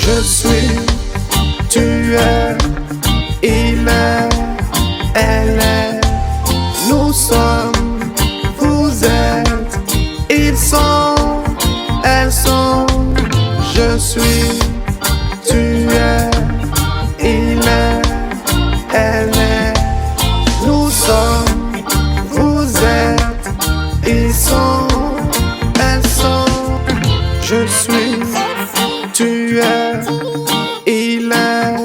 je suis, tu es, il est, elle est, nous sommes, vous êtes, ils sont, elles sont, je suis, tu es, il est, elle est, nous sommes, vous êtes, ils sont, elles sont, je suis, tu es, il est,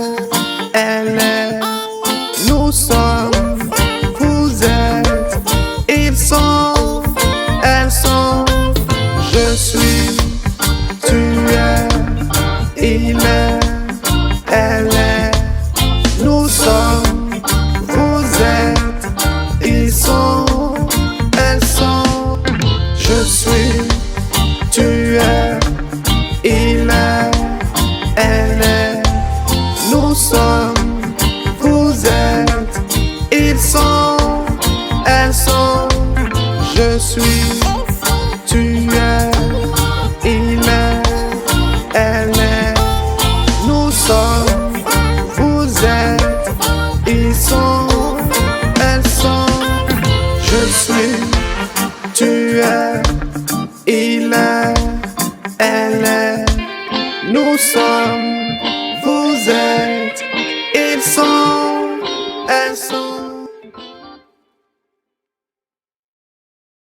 elle est, nous sommes, vous êtes, ils sont, elles sont, je suis, tu es, il est, elle est, nous sommes, vous êtes, ils sont, elles sont, je suis, tu es, il est, elle est, nous sommes, vous êtes, ils sont, elles sont, je suis, tu es, il est, elle est, nous sommes, vous êtes, ils sont, elles sont, je suis, tu es, il est, elle est, nous sommes, vous êtes, ils sont, elles sont.